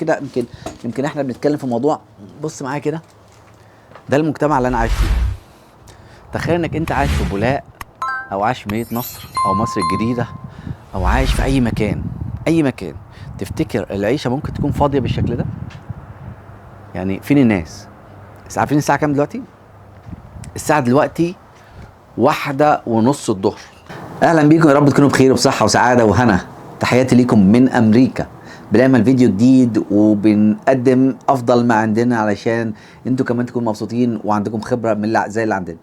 كده يمكن احنا بنتكلم في موضوع. بص معايا كده، ده المجتمع اللي انا عايش فيه. تخيل انك انت عايش في بولاق، او عايش في مدينه نصر، او مصر الجديده، او عايش في اي مكان. اي مكان تفتكر العيشه ممكن تكون فاضيه بالشكل ده؟ يعني فين الناس؟ بس عارفين الساعه كام دلوقتي؟ الساعه دلوقتي 1:30 الظهر. اهلا بيكم، يا رب تكونوا بخير وبصحه وسعاده وهنا. تحياتي ليكم من امريكا. بنعمل فيديو جديد وبنقدم افضل ما عندنا علشان انتوا كمان تكونوا مبسوطين وعندكم خبره من زي اللي عندنا.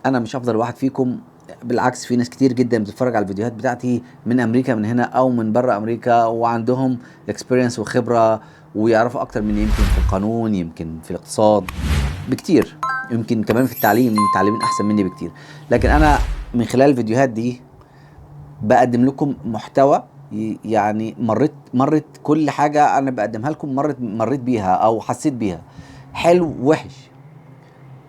انا مش افضل واحد فيكم، بالعكس في ناس كتير جدا بتتفرج على الفيديوهات بتاعتي من امريكا، من هنا او من بره امريكا، وعندهم اكسبيرينس وخبره ويعرفوا اكتر مني، يمكن في القانون، يمكن في الاقتصاد بكتير، يمكن كمان في التعليم، متعلمين احسن مني بكتير. لكن انا من خلال الفيديوهات دي بقدم لكم محتوى، يعني مرت كل حاجه انا بقدمها لكم، مريت بيها او حسيت بيها، حلو وحش.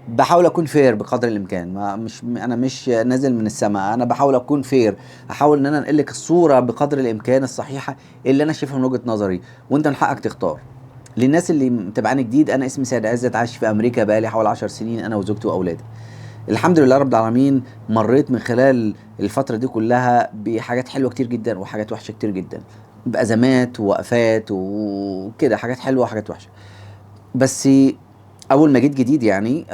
بحاول اكون فير بقدر الامكان، انا مش نازل من السماء، انا بحاول اكون فير، احاول ان انا انقل لك الصوره بقدر الامكان الصحيحه اللي انا شايفها من وجهه نظري، وانت من حقك تختار. للناس اللي متابعاني جديد، انا اسمي سيد عزت، عايش في امريكا بقالي حوالي 10 سنين، انا وزوجتي واولادي. الحمد لله رب العالمين. مريت من خلال الفتره دي كلها بحاجات حلوه كتير جدا وحاجات وحشه كتير جدا، بازمات ووقفات وكده، حاجات حلوه وحاجات وحشه. بس اول ما جيت جديد، يعني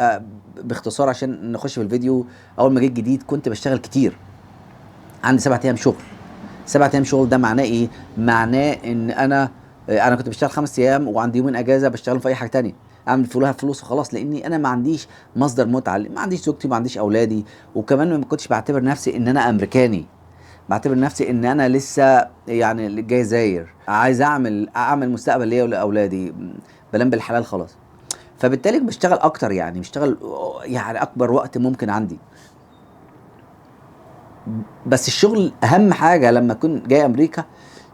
باختصار عشان نخش في الفيديو، اول ما جيت جديد كنت بشتغل كتير، عندي 7 ايام شغل. 7 ايام شغل ده معناه ايه؟ معناه ان انا كنت بشتغل 5 ايام وعندي يومين اجازه بشتغل في اي حاجه تانية، اعمل فيها فلوس وخلاص، لاني انا ما عنديش مصدر متعه، ما عنديش زوجتي، ما عنديش اولادي، وكمان ما كنتش بعتبر نفسي ان انا امريكاني، بعتبر نفسي ان انا لسه يعني جاي زاير، عايز اعمل مستقبل ليا ولاولادي، بلام بالحلال خلاص. فبالتالي بشتغل اكتر، يعني بشتغل يعني اكبر وقت ممكن عندي. بس الشغل اهم حاجه لما تكون جاي امريكا،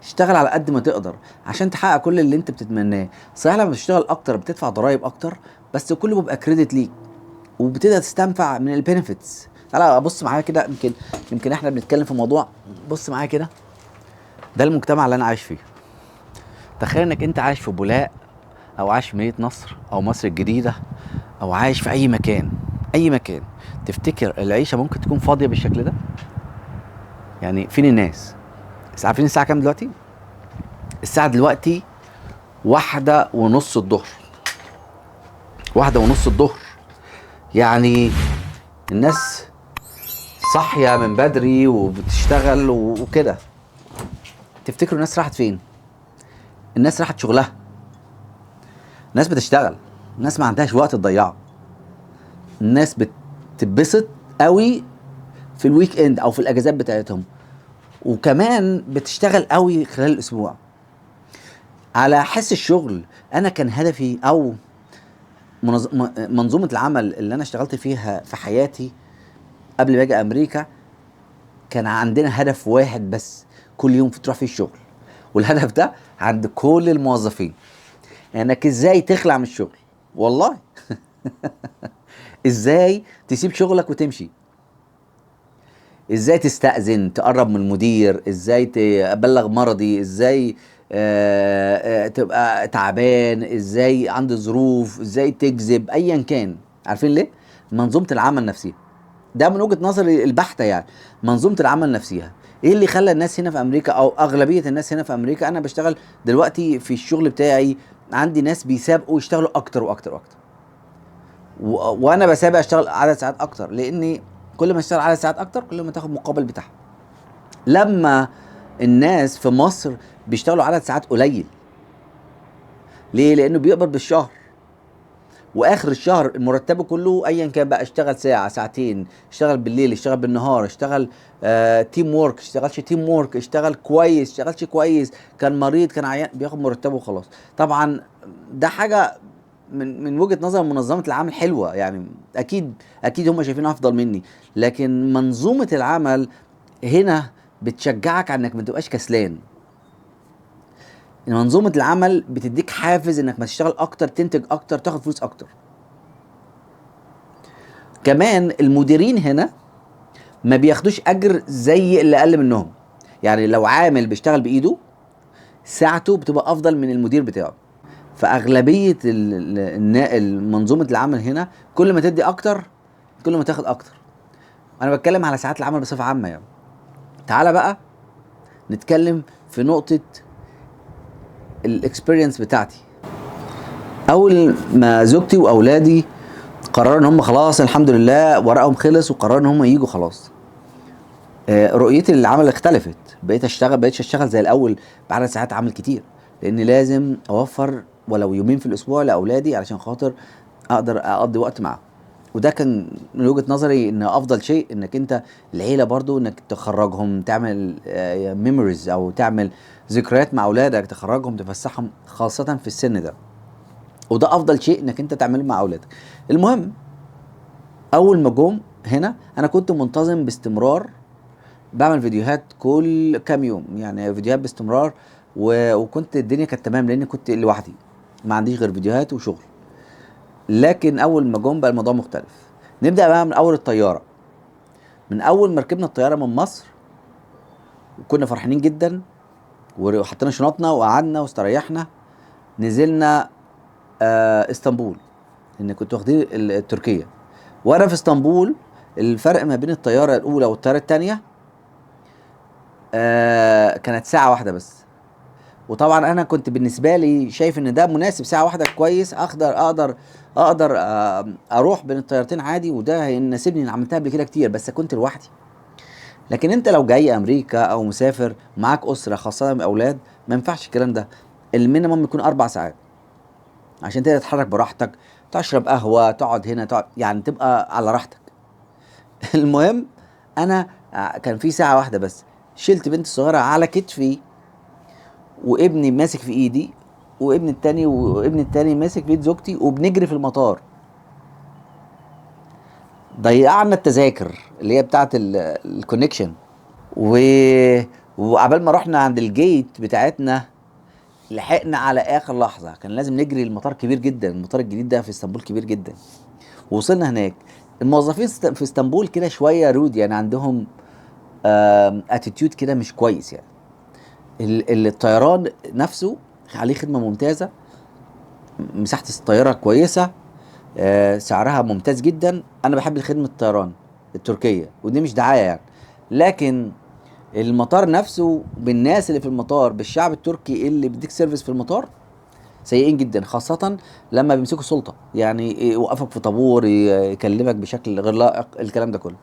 اشتغل على قد ما تقدر عشان تحقق كل اللي انت بتتمناه. صحيح لما بتشتغل اكتر بتدفع ضرائب اكتر، بس كله بيبقى كريدت ليك وبتقدر تستنفع من البينيفيتس. تعالى بص معايا كده، يمكن احنا بنتكلم في موضوع. بص معايا كده، ده المجتمع اللي انا عايش فيه. تخيل انك انت عايش في بولاق، او عايش في مدينه نصر، او مصر الجديده، او عايش في اي مكان. اي مكان تفتكر العيشه ممكن تكون فاضيه بالشكل ده؟ يعني فين الناس؟ بس عارفين الساعه كام دلوقتي؟ الساعه دلوقتي 1:30 الظهر. 1:30 الظهر، يعني الناس صاحيه من بدري وبتشتغل وكده. تفتكروا الناس راحت فين؟ الناس راحت شغلها، الناس بتشتغل، الناس ما عندهاش وقت تضيعه، الناس بتتبسط قوي في الويك اند او في الاجازات بتاعتهم، وكمان بتشتغل قوي خلال الاسبوع. على حس الشغل، انا كان هدفي او منظومه العمل اللي انا اشتغلت فيها في حياتي قبل ما اجي امريكا، كان عندنا هدف واحد بس كل يوم تروح فيه الشغل، والهدف ده عند كل الموظفين، انك ازاي تخلع من الشغل. والله ازاي تسيب شغلك وتمشي، ازاي تستأذن تقرب من المدير، ازاي تبلغ مرضي، ازاي تبقى تعبان، ازاي عندي ظروف، ازاي تكذب، ايا كان. عارفين ليه؟ منظومة العمل نفسها، ده من وجهة نظري البحتة يعني. منظومة العمل نفسها ايه اللي خلى الناس هنا في امريكا، او اغلبية الناس هنا في امريكا. انا بشتغل دلوقتي في الشغل بتاعي، عندي ناس بيسابقوا يشتغلوا اكتر واكتر واكتر، وانا بسابق اشتغل عدد ساعات اكتر، لاني كل ما اشتغل عدد ساعات اكتر كل ما تاخد مقابل بتاعها. لما الناس في مصر بيشتغلوا عدد ساعات قليل، ليه؟ لانه بيقبض بالشهر، واخر الشهر مرتبه كله ايا كان بقى، اشتغل ساعه ساعتين، اشتغل بالليل، اشتغل بالنهار، اشتغل تيم وورك، اشتغلش تيم وورك، اشتغل كويس، اشتغلش كويس، كان مريض، كان عيان، بياخد مرتبه وخلاص. طبعا ده حاجه من وجهة نظر منظمة العمل حلوة، يعني اكيد هم شايفين افضل مني، لكن منظومة العمل هنا بتشجعك على انك ما تبقاش كسلان. منظومة العمل بتديك حافز انك ما تشتغل اكتر، تنتج اكتر، تاخد فلوس اكتر. كمان المديرين هنا ما بياخدوش اجر زي اللي اقل منهم، يعني لو عامل بيشتغل بايده ساعته بتبقى افضل من المدير بتاعه. فاغلبيه منظومه العمل هنا كل ما تدي اكتر كل ما تاخد اكتر. انا بتكلم على ساعات العمل بصفه عامه يعني. تعالى بقى نتكلم في نقطه الاكسبيرينس بتاعتي. اول ما زوجتي واولادي قرروا ان هم خلاص الحمد لله ورقهم خلص وقرروا ان هم يجوا خلاص، رؤيتي للعمل اختلفت. بقيتش اشتغل زي الاول بعدد ساعات عمل كتير، لان لازم اوفر ولو يومين في الاسبوع لاولادي علشان خاطر اقدر اقضي وقت معاهم. وده كان من وجهة نظري ان افضل شيء انك انت العيله برضو انك تخرجهم، تعمل ميموريز او تعمل ذكريات مع اولادك، تخرجهم تفسحهم خاصه في السن ده. وده افضل شيء انك انت تعمله مع اولادك. المهم اول ما جم هنا انا كنت منتظم باستمرار، بعمل فيديوهات كل كام يوم، يعني فيديوهات باستمرار وكنت الدنيا كانت تمام لان كنت لوحدي ما عنديش غير فيديوهات وشغل. لكن اول ما جم بقى الموضوع مختلف. نبدا بقى من اول الطياره. من اول ما ركبنا الطياره من مصر وكنا فرحانين جدا وحطينا شنطنا وقعدنا واستريحنا، نزلنا اسطنبول، لان كنت واخدين تركيا. وانا في اسطنبول الفرق ما بين الطياره الاولى والطياره الثانيه كانت ساعه واحده بس. وطبعا انا كنت بالنسبه لي شايف ان ده مناسب، ساعه واحده كويس، اقدر اروح بين الطيارتين عادي، وده هيناسبني. انا عملتها قبل كده كتير بس كنت لوحدي. لكن انت لو جاي امريكا او مسافر معاك اسره خاصه باولاد ما ينفعش الكلام ده. المينيمم يكون 4 ساعات عشان تقدر تتحرك براحتك، تشرب قهوه، تقعد هنا، تقعد يعني تبقى على راحتك. المهم انا كان في ساعه واحده بس، شلت بنتي الصغيره على كتفي وابني ماسك في ايدي وابن التاني ماسك في ايد زوجتي وبنجري في المطار. ضيعنا التذاكر اللي هي بتاعت الكونكشن وعبال ما رحنا عند الجيت بتاعتنا لحقنا على اخر لحظه. كان لازم نجري، المطار كبير جدا، المطار الجديد ده في اسطنبول كبير جدا. وصلنا هناك. الموظفين في اسطنبول كده شويه رود، يعني عندهم اتيتيود كده مش كويس يعني. الطيران نفسه عليه خدمه ممتازه، مساحه الطياره كويسه، سعرها ممتاز جدا. انا بحب خدمه الطيران التركيه ودي مش دعايه يعني. لكن المطار نفسه بالناس اللي في المطار، بالشعب التركي اللي بيديك سيرفيس في المطار، سيئين جدا، خاصة لما بيمسكوا سلطة، يعني يوقفك في طابور، يكلمك بشكل غير لائق، الكلام ده كله.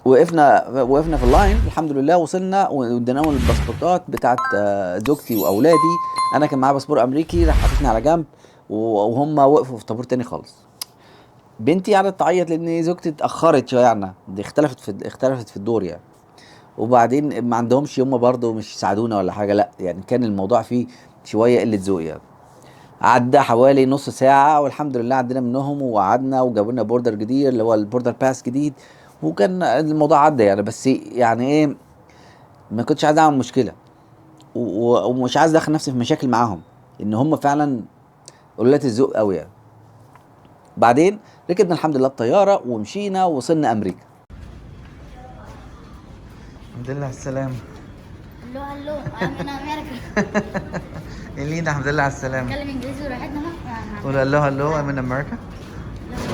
وقفنا في اللاين، الحمد لله وصلنا واديناهم الباسبورتات بتاعت زوجتي واولادي. انا كان معايا باسبور امريكي، راح حاططني على جنب وهم وقفوا في طابور تاني خالص. بنتي قعدت تعيط لان زوجتي اتاخرت شويه عنها، دي اختلفت في الدور يعني. وبعدين ما عندهمش، هم برضه مش يساعدونا ولا حاجه، لا يعني كان الموضوع فيه شويه قله ذوق يعني. عدى حوالي نص ساعه والحمد لله عدينا منهم وقعدنا وجابوا لنا بوردر جديد اللي هو البوردر باس جديد، وكان الموضوع عدى يعني. بس يعني ايه، ما كنتش عايز اعمل مشكله ومش عايز ادخل نفسي في مشاكل معاهم، ان هم فعلا قلات الذوق قوي يعني. بعدين ركبنا الحمد لله الطياره ومشينا ووصلنا امريكا. الحمد لله على السلامه. هلو هلو I'm in America. إلينا الحمد لله على السلامه. اتكلم انجليزي براحتنا بقى. قول هلو هلو I'm in America. Let's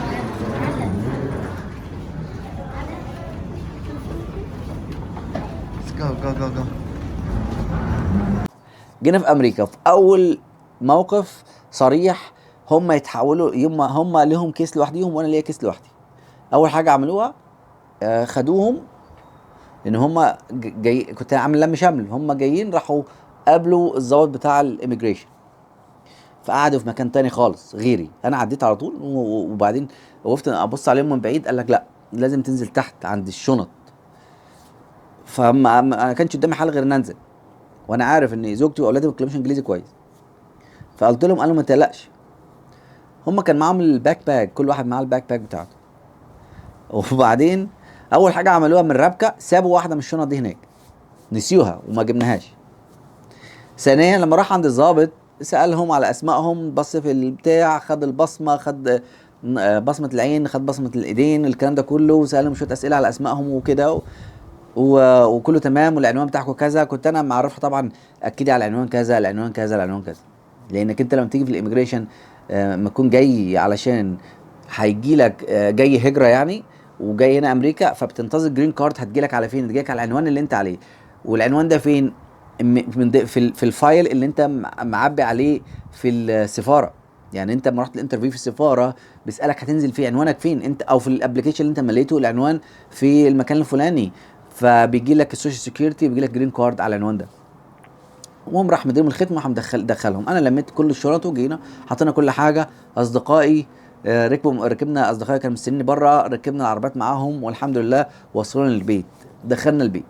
go. جينا في امريكا، في اول موقف صريح هم يتحولوا، هم لهم كيس لوحديهم وانا ليا كيس لوحدي. اول حاجه عملوها خدوهم، لان هم جاي، كنت عامل لم شمل، هم جايين راحوا قابلوا الضابط بتاع الاميجريشن، فقعدوا في مكان تاني خالص غيري. انا عديت على طول وبعدين وقفت ابص عليهم من بعيد، قال لك لا لازم تنزل تحت عند الشنط. فما كانش قدامي حل غير ان انزل، وانا عارف ان زوجتي واولادي ما بيتكلموش انجليزي كويس. فقلت لهم، قالوا ما تقلقش. هم كان معاهم الباك باك، كل واحد معاه الباك باك بتاعته. وبعدين اول حاجه عملوها من الربكه، سابوا واحده من الشنط دي هناك، نسيوها وما جبناهاش. ثانيا لما راح عند الضابط سالهم على اسمائهم، بص في البتاع، خد البصمه، خد بصمه العين، خد بصمه الايدين، الكلام ده كله، وسالهم شويه اسئله على اسمائهم وكده وكله تمام. والعنوان بتاعكم كذا، كنت انا معرفها طبعا، اكدي على العنوان كذا، العنوان كذا، العنوان كذا. لانك انت لما تيجي في الاميجريشن لما تكون جاي علشان هيجي لك جاي هجره يعني، وجاي هنا امريكا، فبتنتظر جرين كارد هتجي لك على فين؟ هتجي لك على العنوان اللي انت عليه. والعنوان ده فين؟ في الفايل اللي انت معبي عليه في السفاره. يعني انت لما رحت الانترفيو في السفاره بيسالك هتنزل في عنوانك فين انت، او في الابلكيشن اللي انت مليته العنوان في المكان الفلاني، فبيجي لك السوشيال سيكيورتي، بيجي لك جرين كارد على العنوان ده. المهم راح مدير الختمه وراح دخلهم. انا لميت كل الشنط وجينا حطينا كل حاجه. اصدقائي ركبنا، اصدقائي كانوا مستنيني بره، ركبنا العربيات معاهم والحمد لله وصلونا للبيت. دخلنا البيت،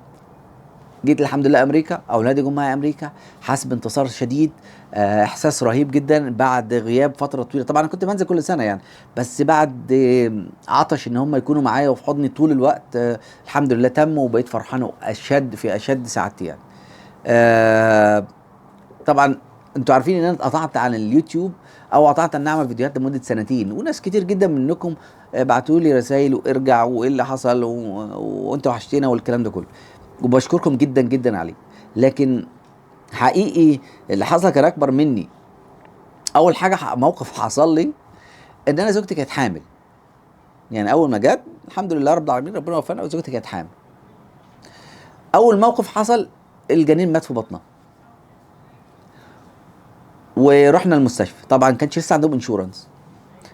جيت الحمد لله امريكا، اولادي جم معايا امريكا، حاسس بانتصار شديد. احساس رهيب جدا بعد غياب فتره طويله. طبعا انا كنت بنزل كل سنه يعني، بس بعد عطش ان هم يكونوا معايا وفي حضني طول الوقت. الحمد لله تم، وبقيت فرحان واشد في اشد سعادتي يعني. طبعا انتوا عارفين ان انا اتقطعت عن اليوتيوب، او قطعت ان اعمل فيديوهات لمده سنتين، وناس كتير جدا منكم بعتوا لي رسائل وارجع وايه اللي حصل وانتوا وحشتينا والكلام ده كله، وبشكركم جدا جدا عليه. لكن حقيقي اللي حصل كان اكبر مني. اول حاجه موقف حصل لي ان انا زوجتي كانت حامل. يعني اول ما جت الحمد لله رب العالمين ربنا وفقنا وزوجتي كانت حامل. اول موقف حصل الجنين مات في بطنها، ورحنا المستشفى. طبعا كانش لسه عندهم انشورنس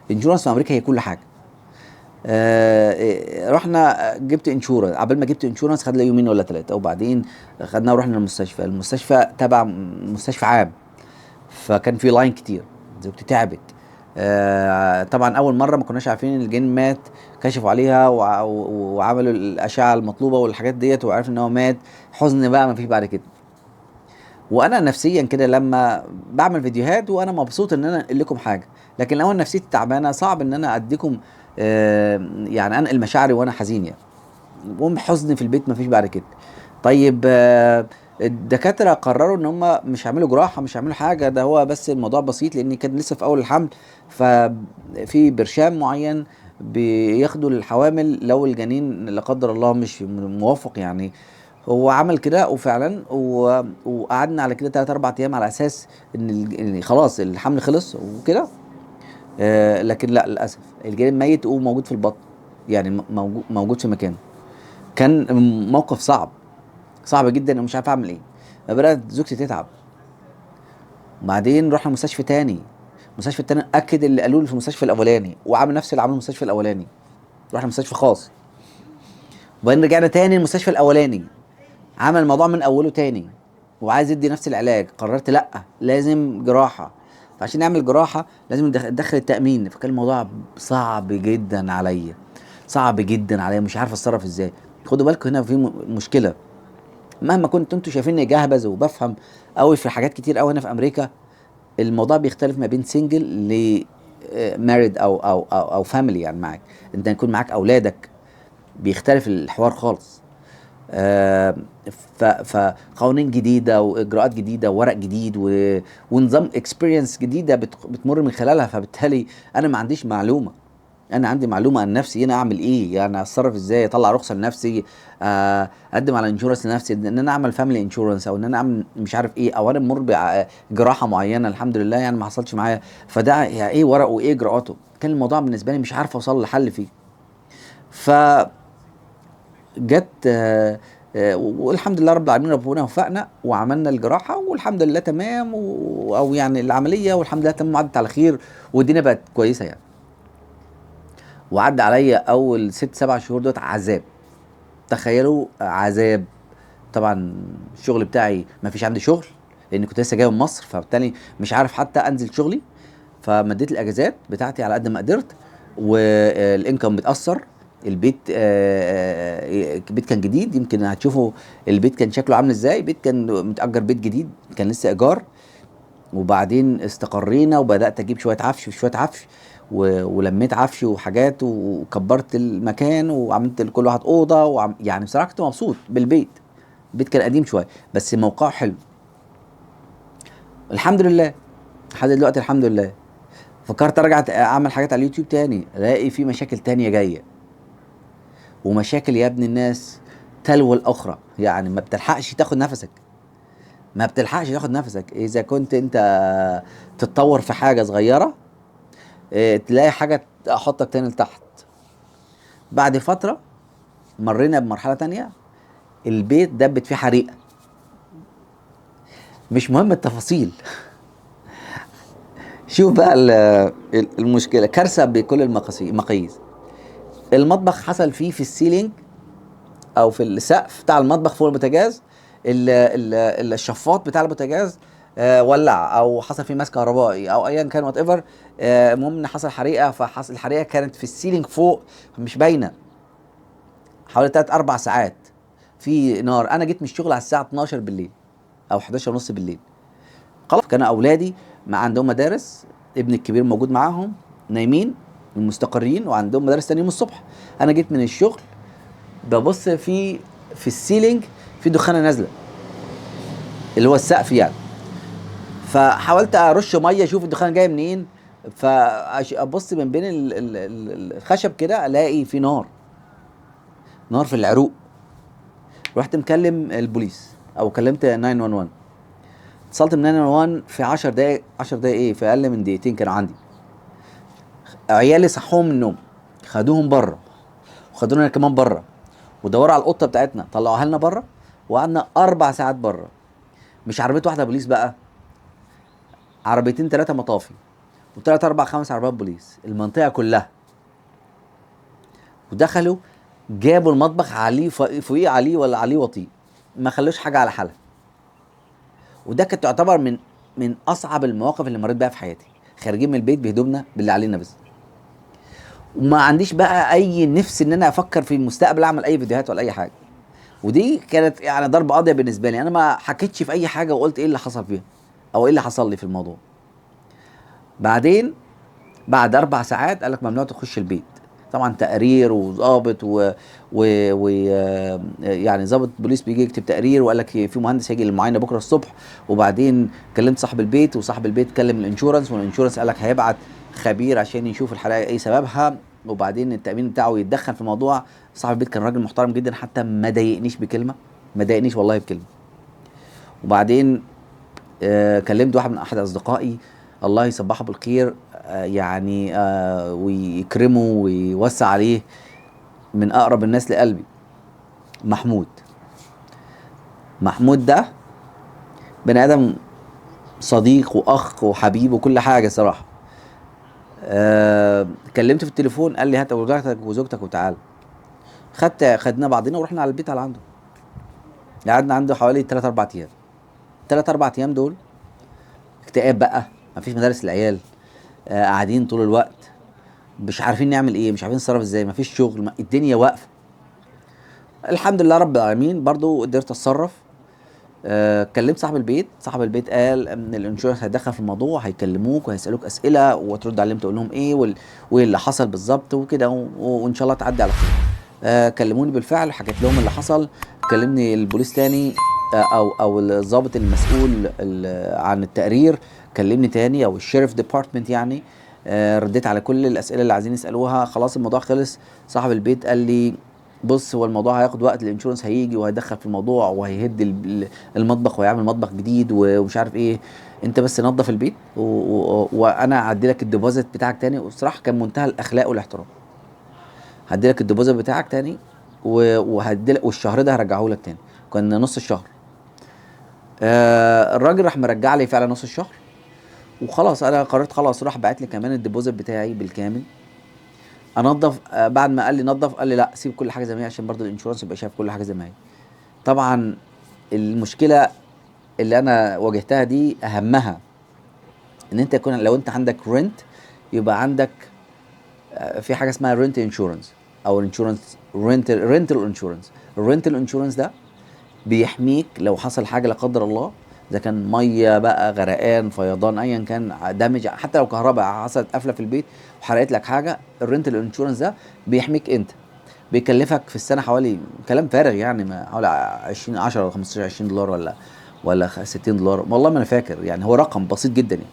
في امريكا هي كل حاجه. رحنا جبت انشورنس، عبال ما جبت انشورنس خد لي يومين ولا 3، وبعدين خدناه ورحنا المستشفى تبع مستشفى عام، فكان في لاين كتير. زوجتي تعبت. طبعا اول مره ما كناش عارفين ان الجن مات، كشفوا عليها وعملوا الاشعه المطلوبه والحاجات ديت، وعرفنا ان هو مات. حزن بقى ما فيش بعد كده. وانا نفسيا كده لما بعمل فيديوهات وانا مبسوط ان انا انقل لكم حاجه، لكن لو انا نفسيتي تعبانه صعب ان انا اديكم يعني انقل مشاعري وانا حزين يعني. المهم حزن في البيت مفيش بعد كده. طيب الدكاتره قرروا ان هم مش هيعملوا جراحه، مش هيعملوا حاجه، ده هو بس الموضوع بسيط، لان كان لسه في اول الحمل، ففي برشام معين بياخدوا للحوامل لو الجنين لا قدر الله مش موافق يعني. هو عمل كده وفعلا وقعدنا على كده 3 4 ايام على اساس ان إن خلاص الحمل خلص وكده. لكن لا للاسف الجنين ميت وموجود في البطن، يعني موجود في مكانه. كان موقف صعب جدا ومش عارف اعمل ايه. بدات زوجتي تتعب، وبعدين رحنا مستشفى تاني. المستشفى التاني اكد اللي قالوا لي في المستشفى الاولاني، وعمل نفس اللي عمله المستشفى الاولاني. رحنا مستشفى خاص، وبعدين رجعنا تاني المستشفى الاولاني، عمل الموضوع من اوله تاني وعايز يدي نفس العلاج. قررت لا، لازم جراحه. فعشان نعمل جراحه لازم ندخل التامين. فكان الموضوع صعب جدا عليا، مش عارف اتصرف ازاي. خدوا بالكم هنا في مشكله. مهما كنت انتوا شايفيني جهبذ وبفهم قوي في حاجات كتير قوي هنا في امريكا، الموضوع بيختلف ما بين سنجل ل ماريد او فاميلي يعني معاك. انت يكون معاك اولادك بيختلف الحوار خالص. فقوانين جديده واجراءات جديده وورق جديد ونظام اكسبيرينس جديده بتمر من خلالها. فبالتالي انا ما عنديش معلومه. انا عندي معلومه عن نفسي، انا اعمل ايه يعني، اتصرف ازاي، اطلع رخصه لنفسي، اقدم على انشورنس لنفسي، ان انا اعمل فاميلي انشورنس، او ان انا اعمل مش عارف ايه، او انا امر بجراحه معينه. الحمد لله يعني ما حصلش معايا. فده يعني ايه ورقه وايه اجراءاته. كان الموضوع بالنسبه لي مش عارف اوصل لحل فيه. ف جت والحمد لله رب العالمين ربنا وفقنا وعملنا الجراحه والحمد لله تمام، او يعني العمليه والحمد لله تمام، عدت على خير والدنيا بقت كويسه يعني. وعدى عليا اول 6 7 شهور دوت عذاب. تخيلوا عذاب. طبعا الشغل بتاعي ما فيش عندي شغل، لان كنت لسه جاي من مصر، فبالتالي مش عارف حتى انزل شغلي. فمديت الاجازات بتاعتي على قد ما قدرت، والانكم بتاثر. البيت البيت كان جديد، يمكن هتشوفوا البيت كان شكله عامل ازاي. بيت كان متأجر، بيت جديد كان لسه ايجار. وبعدين استقرينا وبدات اجيب شويه عفش ولميت عفش وحاجات وكبرت المكان وعملت لكل واحد اوضه يعني بصراحه كنت مبسوط بالبيت. البيت كان قديم شويه بس موقعه حلو الحمد لله لحد دلوقتي الحمد لله. فكرت ارجع اعمل حاجات على اليوتيوب تاني، الاقي في مشاكل تانية جايه، ومشاكل يا ابن الناس تلو الاخرى، يعني ما بتلحقش تاخد نفسك. ما بتلحقش تاخد نفسك. اذا كنت انت تتطور في حاجه صغيره تلاقي حاجه احطك تاني لتحت. بعد فتره مرينا بمرحله تانية، البيت دبت فيه حريقه، مش مهم التفاصيل. شوف بقى المشكله كارثه بكل المقاييس. المطبخ حصل فيه في السيلينج او في السقف بتاع المطبخ فوق البوتاجاز، الشفاط بتاع البوتاجاز ولع، او حصل فيه ماس كهربائي، او ايا كان وات ايفر. المهم ان حصل حريقه، فحصل الحريقه كانت في السيلينج فوق مش باينه حوالي 3 4 ساعات في نار. انا جيت من الشغل على الساعه 12 بالليل او 11 ونص بالليل. خلاص كانوا اولادي ما عندهم مدارس، ابني الكبير موجود معاهم نايمين مستقرين، وعندهم مدارس تاني يوم الصبح. انا جيت من الشغل ببص في السيلينج في دخانه نازله اللي هو السقف يعني، فحاولت ارش ميه اشوف الدخان جاي منين، فابص من بين الخشب كده الاقي في نار في العروق. رحت مكلم البوليس او كلمت 911. اتصلت من 911 في 10 دقايق، 10 دقايق ايه، في اقل من دقيقتين كانوا عندي. عيالي صحوهم من النوم، خدوهم بره وخدونا انا كمان بره، ودوروا على القطه بتاعتنا طلعوها لنا بره، وقعدنا 4 ساعات بره. مش عربيه واحده بوليس بقى، عربيتين 3 مطافي، و3 4 5 عربيات بوليس، المنطقه كلها. ودخلوا جابوا المطبخ عليه فوقيه عليه ولا عليه وطيه، ما خلوش حاجه على حالها. وده كانت تعتبر من اصعب المواقف اللي مريت بيها في حياتي. خارجين من البيت بهدومنا باللي علينا بس، وما عنديش بقى اي نفس ان انا افكر في المستقبل اعمل اي فيديوهات ولا اي حاجه. ودي كانت يعني ضربه قاضيه بالنسبه لي. انا ما حكيتش في اي حاجه وقلت ايه اللي حصل فيها او ايه اللي حصل لي في الموضوع. بعدين بعد 4 ساعات قال لك ممنوع تخش البيت. طبعا تقرير وظابط يعني ظابط بوليس بيجي يكتب تقرير، وقال لك في مهندس هيجي للمعاينه بكره الصبح. وبعدين كلمت صاحب البيت، وصاحب البيت كلم الانشورنس، والانشورنس قال لك هيبعت خبير عشان يشوف الحريقه ايه سببها، وبعدين التامين بتاعه يتدخل في الموضوع. صاحب البيت كان راجل محترم جدا، حتى ما ضايقنيش بكلمه، ما ضايقنيش والله بكلمه. وبعدين كلمت واحد من احد اصدقائي، الله يصبحه بالخير يعني ويكرمه ويوسع عليه، من اقرب الناس لقلبي، محمود ده بني ادم صديق واخ وحبيب وكل حاجه صراحه. كلمته في التليفون قال لي هات اولادك وزوجتك وتعال. خدنا بعضنا ورحنا على البيت على عنده. قعدنا عنده حوالي 3 4 ايام. 3 4 ايام دول اكتئاب بقى، مفيش مدارس العيال، قاعدين طول الوقت مش عارفين نعمل ايه، مش عارفين نتصرف ازاي، مفيش شغل، الدنيا واقفه. الحمد لله رب العالمين برضو قدرت اتصرف. كلمت صاحب البيت قال ان الانشورنس هيدخل في الموضوع، هيكلموك وهيسالوك اسئله وترد عليهم تقول لهم ايه وايه اللي حصل بالظبط وكده، وان شاء الله تعدي على خير. كلموني بالفعل، حكيت لهم اللي حصل. كلمني البوليس تاني او الضابط المسؤول عن التقرير كلمني تاني، او الشيرف ديبارتمنت يعني. رديت على كل الاسئله اللي عايزين يسالوها، خلاص الموضوع خلص. صاحب البيت قال لي بص هو الموضوع هياخد وقت، الانشورنس هيجي وهيدخل في الموضوع وهيهد المطبخ وهيعمل مطبخ جديد ومش عارف ايه، انت بس نظف البيت وانا هعدي لك الديبوزيت بتاعك تاني. والصراحه كان منتهى الاخلاق والاحترام، هدي لك الديبوزيت بتاعك تاني وهدي لك، والشهر ده هرجعه لك تاني. كان نص الشهر. الراجل راح مرجع لي فعلا نص الشهر، وخلاص انا قررت خلاص. راح باعت لي كمان الديبوزيت بتاعي بالكامل. انضف بعد ما قال لي نضف، قال لي لا سيب كل حاجه زي ما هي عشان برضه الانشورنس يبقى شايف كل حاجه زي ما هي. طبعا المشكله اللي انا واجهتها دي اهمها ان انت يكون لو انت عندك رنت يبقى عندك في حاجه اسمها رنت انشورنس او انشورنس رنتال انشورنس. الرنتال انشورنس ده بيحميك لو حصل حاجه لا قدر الله، اذا كان ميه بقى، غرقان، فيضان، ايا كان دامج، حتى لو كهرباء حصلت قفله في البيت وحرقت لك حاجه، الرنتال انشورنس ده بيحميك انت. بيكلفك في السنه حوالي، كلام فارغ يعني، حوالي 20 10 ولا 15 20 دولار ولا 60 دولار، والله ما انا فاكر يعني، هو رقم بسيط جدا يعني.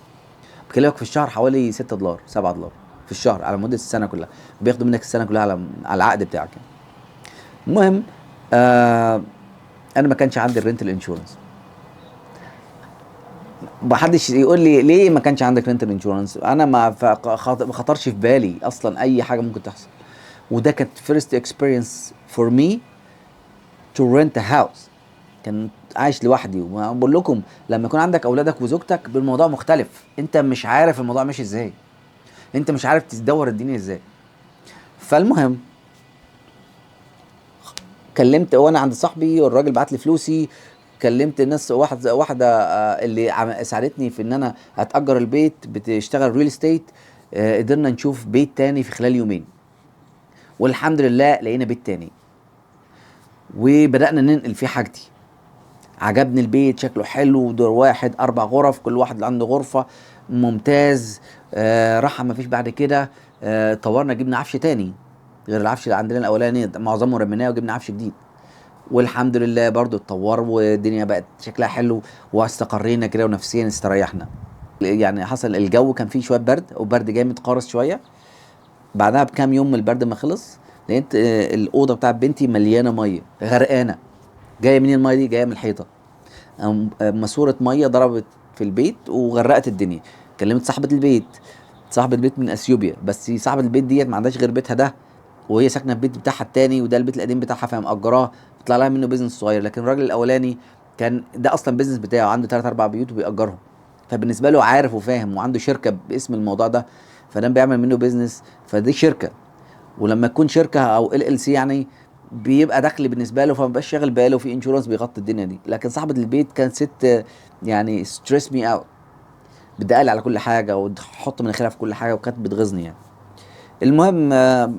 بيكلفك في الشهر حوالي 6 دولار 7 دولار في الشهر على مده السنه كلها، بياخدوا منك السنه كلها على العقد بتاعك يعني. المهم انا ما كانش عندي الرنتال انشورنس. محدش يقول لي ليه ما كانش عندك رينتال انشورنس. انا ما خطرش في بالي اصلا اي حاجه ممكن تحصل. وده كانت فيرست اكسبيرينس فور مي تو رنت ا هاوس. كان عايش لوحدي. وبقول لكم لما يكون عندك اولادك وزوجتك بالموضوع مختلف. انت مش عارف الموضوع ماشي ازاي، انت مش عارف تدور الدنيا ازاي. فالمهم كلمت وانا عند صاحبي والراجل بعت لي فلوسي. كلمت الناس واحده اللي ساعدتني في ان انا اتاجر البيت، بتشتغل ريل استيت. قدرنا نشوف بيت تاني في خلال يومين، والحمد لله لقينا بيت تاني وبدانا ننقل فيه حاجتي. عجبني البيت، شكله حلو، دور واحد 4 غرف، كل واحد اللي عنده غرفه، ممتاز. راحه ما فيش بعد كده. طورنا، جبنا عفش تاني غير العفش اللي عندنا الاولاني، معظمه رميناه وجبنا عفش جديد. والحمد لله برضو اتطور والدنيا بقت شكلها حلو، واستقرينا كده ونفسيا استريحنا. يعني حصل الجو كان فيه شويه برد، وبرد جامد قارس شويه. بعدها بكام يوم من البرد ما خلص لقيت الاوضه بتاعت بنتي مليانه ميه غرقانه. جايه منين الميه دي؟ جايه من الحيطه. ماسوره ميه ضربت في البيت وغرقت الدنيا. كلمت صاحبه البيت. صاحبه البيت من اثيوبيا، بس صاحبه البيت ديت ما عندهاش غير بيتها ده، وهي ساكنه في البيت بتاعها التاني، وده البيت القديم بتاعها فهي مأجراه، بيطلع لها منه بيزنس صغير. لكن الراجل الاولاني كان ده اصلا بيزنس بتاعه، عنده 3 4 بيوت وبيأجرهم. فبالنسبه له عارف وفاهم، وعنده شركه باسم الموضوع ده، فده بيعمل منه بيزنس. فدي شركه، ولما تكون شركه او ال سي يعني بيبقى دخل بالنسبه له، فما بقاش شاغل باله في انشورنس بيغطي الدنيا دي. لكن صاحبه البيت كانت ست يعني ستريس مي اوت، بتدقلي على كل حاجه وتحط مناخيرها في كل حاجه، وكانت بتغيظني يعني. المهم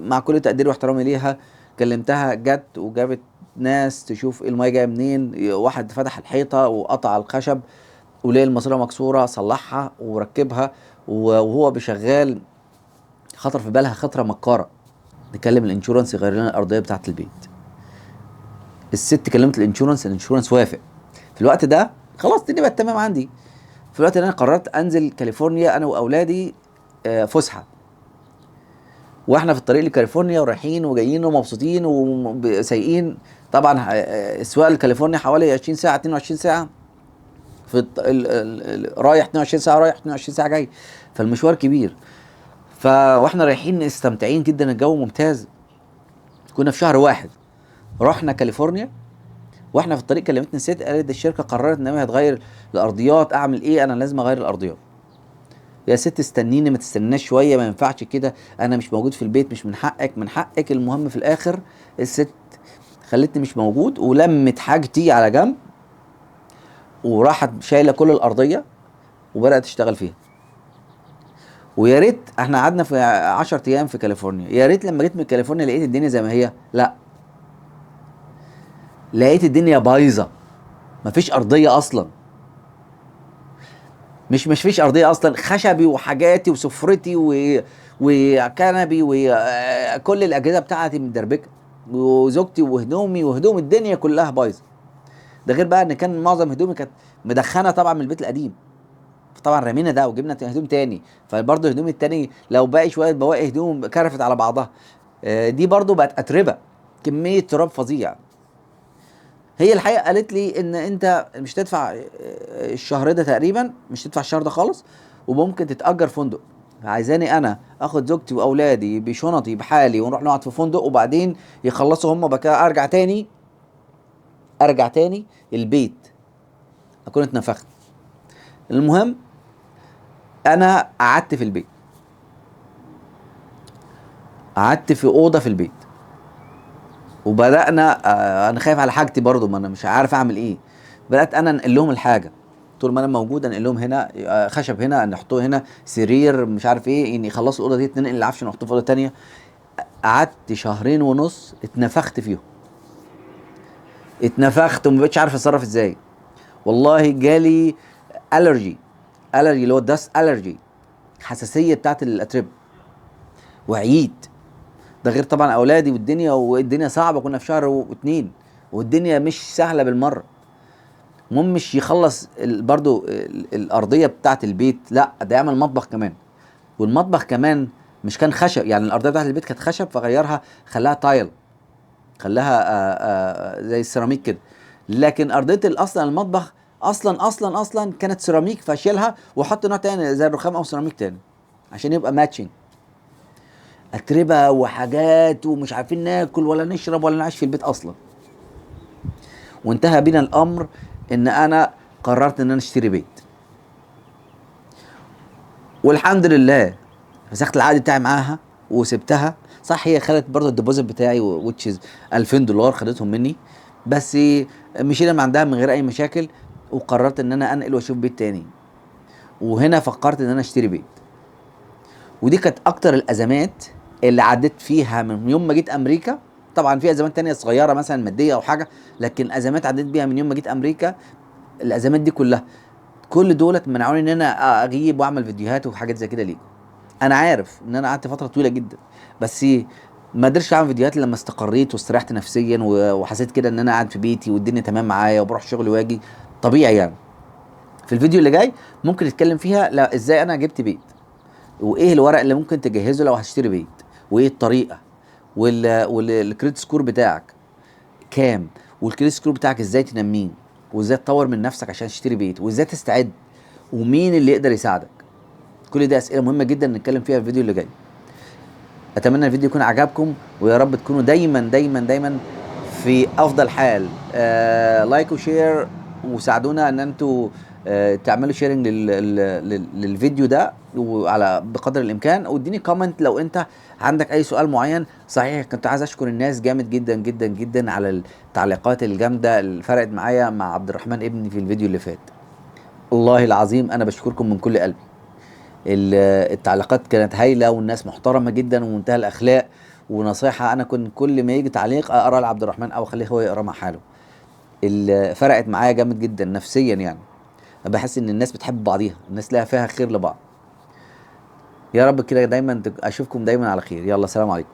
مع كل تقديري واحترامي ليها، كلمتها جت وجابت ناس تشوف المايه جايه منين. واحد فتح الحيطه وقطع الخشب ولقى الماسوره مكسوره، صلحها وركبها. وهو بشغال خطر في بالها خطره مكاره، نكلم الانشورنس يغير لنا الارضيه بتاعه البيت. الست كلمت الانشورنس وافق. في الوقت ده خلاص الدنيا بقت تمام عندي. في الوقت ده انا قررت انزل كاليفورنيا انا واولادي فسحه. واحنا في الطريق لكاليفورنيا ورايحين وجايين ومبسوطين وسايقين. طبعا السواقه لكاليفورنيا حوالي 20 ساعه 22 ساعه في رايح، 22 ساعه رايح 22 ساعه جاي، فالمشوار كبير. واحنا رايحين مستمتعين جدا، الجو ممتاز. كنا في شهر 1 رحنا كاليفورنيا. واحنا في الطريق كلمتني الست، قالت الشركه قررت ان هي هتغير الارضيات. اعمل ايه؟ انا لازم اغير الارضيات. يا ست استنيني، ما تستناش شويه، ما ينفعش كده، انا مش موجود في البيت، مش من حقك، من حقك. المهم في الاخر الست خلتني مش موجود، ولمت حاجتي على جنب وراحت شايله كل الارضيه وبدات تشتغل فيها. ويا ريت احنا قعدنا في 10 ايام في كاليفورنيا، يا ريت لما جيت من كاليفورنيا لقيت الدنيا زي ما هي. لا، لقيت الدنيا بايظه، مفيش ارضيه اصلا. مش فيش ارضيه اصلا، خشبي وحاجاتي وسفرتي وكنبي وكل الاجهزه بتاعتي متدربكه، وزوجتي وهدومي وهدوم الدنيا كلها بايظه. ده غير بقى ان كان معظم هدومي كانت مدخنه طبعا من البيت القديم. طبعا رمينا ده وجبنا هدوم تاني، فبرضه هدوم التاني لو باقي شويه بواقي هدوم كرفت على بعضها. دي برضه بقت اتربه، كميه تراب فظيع. هي الحقيقه قالت لي ان انت مش تدفع الشهر ده تقريبا، مش تدفع الشهر ده خالص، وممكن تتاجر فندق. عايزاني انا اخد زوجتي واولادي بشنطي بحالي ونروح نقعد في فندق، وبعدين يخلصوا هم بقى ارجع تاني البيت اكون اتنفخت. المهم انا قعدت في البيت، قعدت في اوضه في البيت، وبدانا انا خايف على حاجتي برضو، ما انا مش عارف اعمل ايه. بدات انا انقل لهم الحاجه طول ما انا موجود، انقل لهم هنا خشب، هنا نحطوه، هنا سرير، مش عارف ايه، ان يخلصوا الاوضه دي ننقل العفش نحطوه في اوضه تانيه. قعدت 2.5 شهر اتنفخت فيهم، اتنفخت وما بقتش عارف اتصرف ازاي. والله جالي الرجي اللي هو الدست الرجي، حساسيه بتاعت الاتربه، وعييت. ده غير طبعا اولادي والدنيا صعبه، كنا في شهر 2 والدنيا مش سهله بالمره. المهم مش يخلص برضو الارضيه بتاعت البيت، لا ده يعمل مطبخ كمان. والمطبخ كمان مش كان خشب، يعني الارضيه بتاعت البيت كانت خشب، فغيرها خلاها تايل، خلاها زي السيراميك كده. لكن ارضيه اصلا المطبخ اصلا كانت سيراميك، فاشيلها واحط نوع تاني زي الرخام او سيراميك تاني عشان يبقى ماتشنج. اتربه وحاجات ومش عارفين ناكل ولا نشرب ولا نعيش في البيت اصلا. وانتهى بينا الامر ان انا قررت ان انا اشتري بيت، والحمد لله فسخت العقد بتاعي معاها وسبتها. صح هي خدت برضه الديبوزيت بتاعي وتشيز $2000 خدتهم مني، بس مشينا من عندها من غير اي مشاكل. وقررت ان انا انقل واشوف بيت تاني، وهنا فكرت ان انا اشتري بيت. ودي كانت اكتر الازمات اللي عديت فيها من يوم ما جيت امريكا. طبعا في ازمات تانية صغيره مثلا ماديه او حاجه، لكن ازمات عديت بيها من يوم ما جيت امريكا. الازمات دي كلها كل دولت منعوني ان انا اغيب واعمل فيديوهات وحاجات زي كده ليكم. انا عارف ان انا قعدت فتره طويله جدا، بس ما قدرتش اعمل فيديوهات إلا لما استقريت واستريحت نفسيا وحسيت كده ان انا قاعد في بيتي والدنيا تمام معايا وبروح شغلي واجي طبيعي يعني. في الفيديو اللي جاي ممكن نتكلم فيها لا ازاي انا جبت بيت، وايه الورق اللي ممكن تجهزه لو هتشتري بيت، وايه الطريقه، والكريدت سكور بتاعك كام، والكريدت سكور بتاعك ازاي تنميه، وازاي تطور من نفسك عشان تشتري بيت، وازاي تستعد، ومين اللي يقدر يساعدك. كل دي اسئله مهمه جدا نتكلم فيها في الفيديو اللي جاي. اتمنى الفيديو يكون عجبكم، ويا رب تكونوا دايما في افضل حال. لايك وشير، وساعدونا ان انتوا تعملوا شيرنج للفيديو ده وعلى بقدر الامكان. واديني كومنت لو انت عندك اي سؤال معين. صحيح كنت عايز اشكر الناس جامد جدا على التعليقات الجامده اللي فرقت معايا مع عبد الرحمن ابني في الفيديو اللي فات. والله العظيم انا بشكركم من كل قلبي. التعليقات كانت هايله والناس محترمه جدا ومنتهى الاخلاق ونصيحه. انا كنت كل ما يجي تعليق اقرا لعبد الرحمن او اخليه هو يقرا مع حاله. فرقت معايا جامد جدا نفسيا يعني. بحس ان الناس بتحب بعضيها، الناس لها فيها خير لبعض. يا رب كده دايما اشوفكم دايما على خير. يلا سلام عليكم.